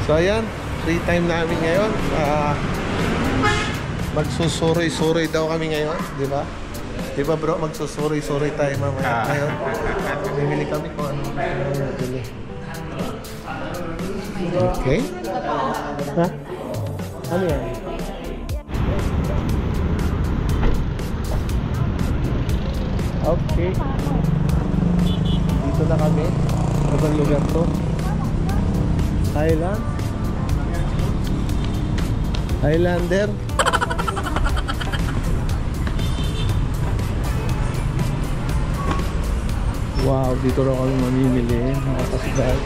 So ayan, free time namin ngayon. Magsusuroy-suroy daw kami ngayon, di ba? Di ba bro, magsusuroy-suroy tayo mamaya ngayon. Bibili kami kung ano bibili. Okay. Ha? Ano yan? Okay. Dito na kami. Ibang lugar to. Thailand. Highlander. Wow, dito raw kami mamimili. Mga kasgal.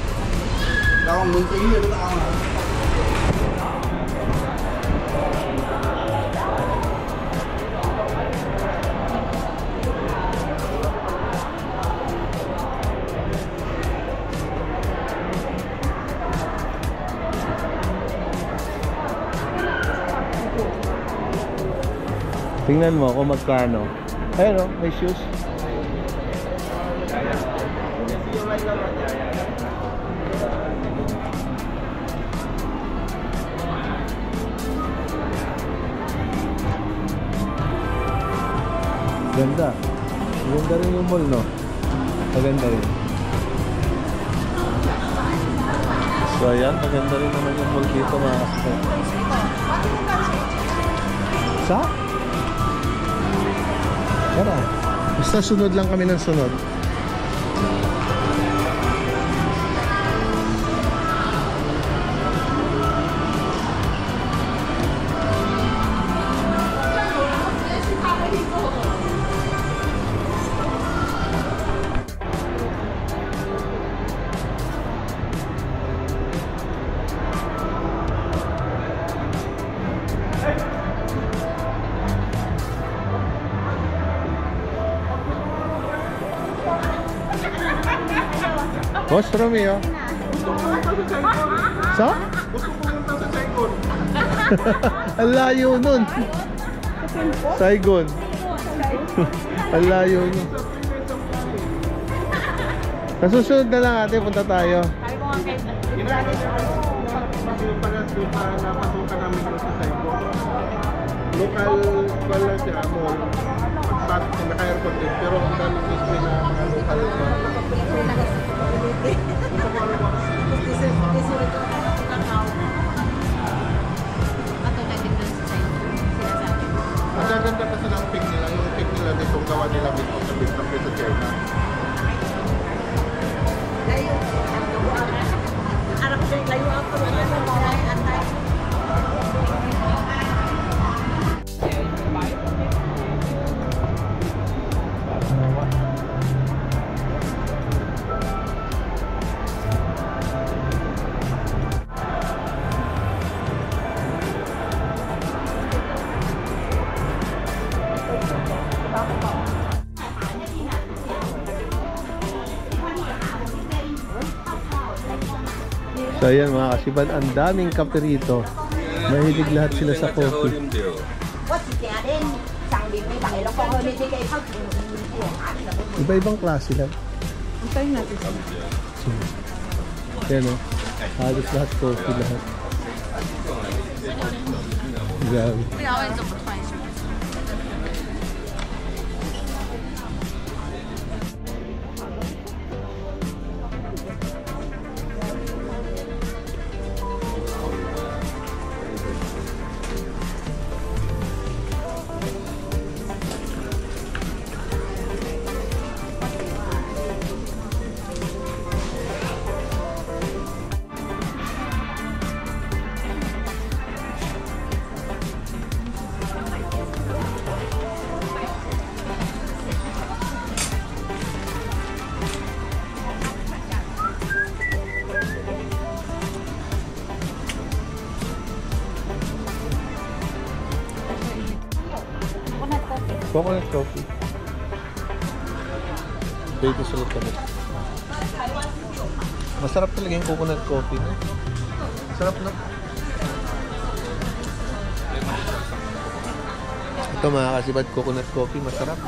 Tingnan mo kung magkano. Ayun o, may shoes. Ganda. Ganda rin yung mall, no? Maganda rin. So ayan, maganda rin naman yung mall dito, mga kasal. Sa? Tara. Basta sunod lang kami ng sunod. Boss Romeo. Sa? Gusto ko pumunta sa Saigon. Ang layo nun. Saigon. Ang layo nun. Nasusunod na lang ate, punta tayo. Napasukan namin sa Saigon. Local wala siya mall. Pagpasok na naka-aircon din. Pero ang daming display na mga local mall. Ang gaganda kasi ng pick nila. Yung pick nila dito ang gawa nila dito sa big sa China. Arap siya layo ako ng antay. So ayan mga kasiban, ang daming kape rito. Mahilig lahat sila sa coffee. Iba-ibang klase lang. Antayin natin. Ayan o, halos lahat coffee lahat. Grabe. Coconut coffee. Dito sulit kami. Masarap talaga yung coconut coffee. Masarap na. Ito mga kasibad, coconut coffee. Masarap.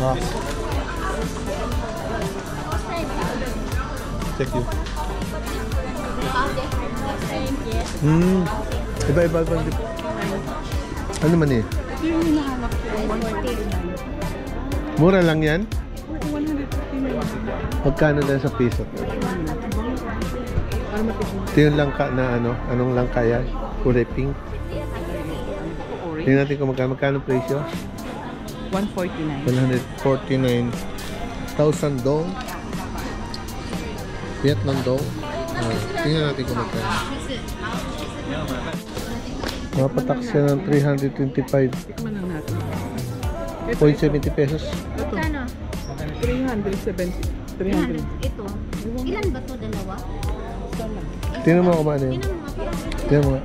Wow. Check you. Iba-iba bang dip. Ano man eh? Ito yung hinahanap ko. 149. Mura lang yan? 149. Magkano dahil sa piso? Ito yung langka na ano? Anong langka yan? Kulay pink? Tingnan natin kung magkano presyo? 149. 149,000 dong. Vietnam dong. Tingnan natin kung magkano. Mapatak siya ng 325.70 Tikman lang natin. pesos. Magkano? 370. 300. Ito. Ilan ba to? Dalawa? Tingnan mo kung ano yun. Tingnan mo nga parang Tingnan mo nga.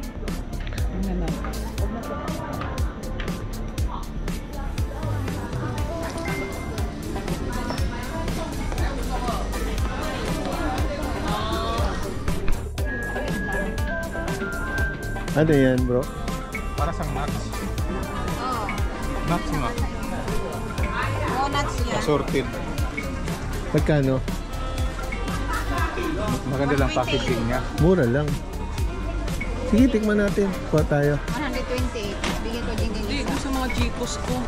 Tingnan natin. Ano yan bro? Para sa nuts. Nuts nga. donuts yan. Assorted. Magkano? Maganda lang packaging niya. Mura lang. Sige, tikman natin. Kuha tayo. 128. Bigyan ko din Hindi, din doon sa mga Chicos ko.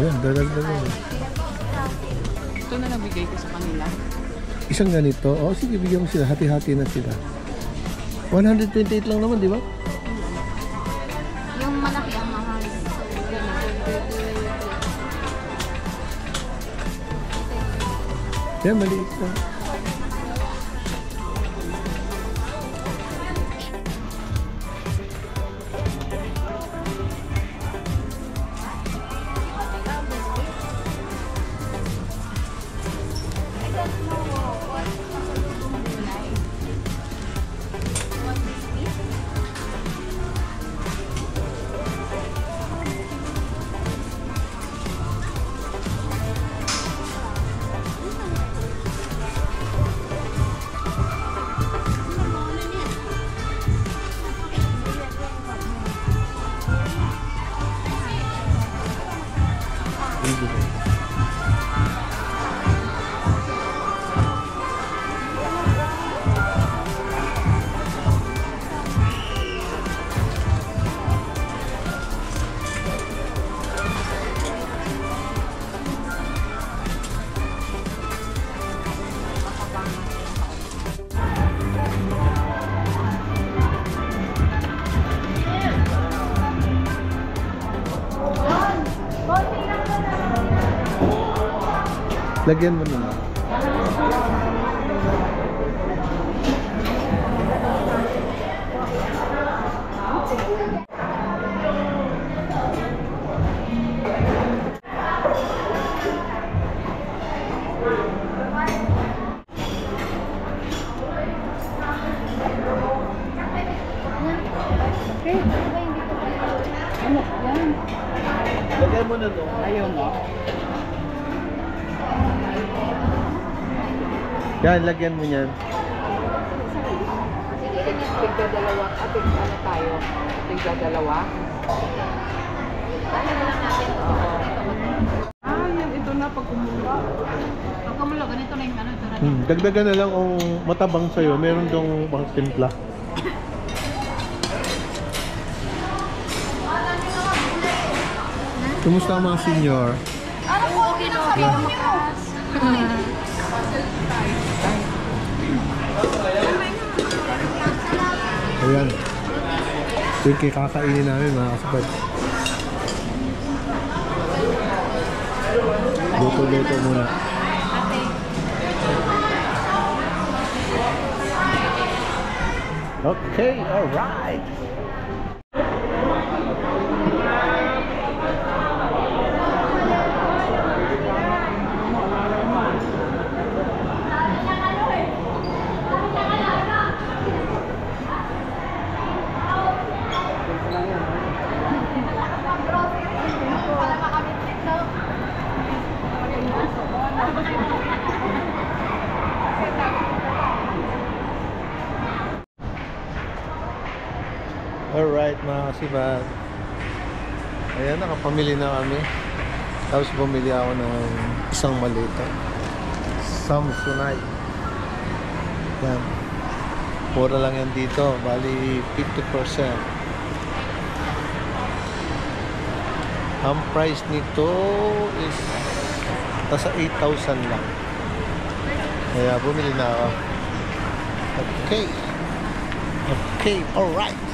Ayan, dalag-dalag. Ito na nabigay ko sa kanila. Isang ganito. O sige, bigyan mo sila. Hati-hati na sila. 128 lang naman, di ba? Yung malaki ang mahal. Yan, maliit lang. Lagyan mo naman. Ano? Yan. Lagyan mo na to. Ayaw mo. Yan, lagyan mo yan. Tigda dalawa. Ano tayo? Tigda dalawa. Yan. Ito na pag kumulo. Pag kumulo, ganito na yung ano. Dagdagan na lang kung matabang sa'yo. Meron dong pang timpla. Kumusta ang mga senior? Ayan. Ito yung kakainin namin mga kasabad. Luto-luto muna. Okay, alright. Alright mga kasibad. Ayan, nakapamili na kami. Tapos bumili ako ng isang malita. Samsonite. Yan. Mura lang yan dito. Bali 50%. Ang price nito is nasa 8,000 lang. Kaya bumili na ako. Okay. Okay, alright.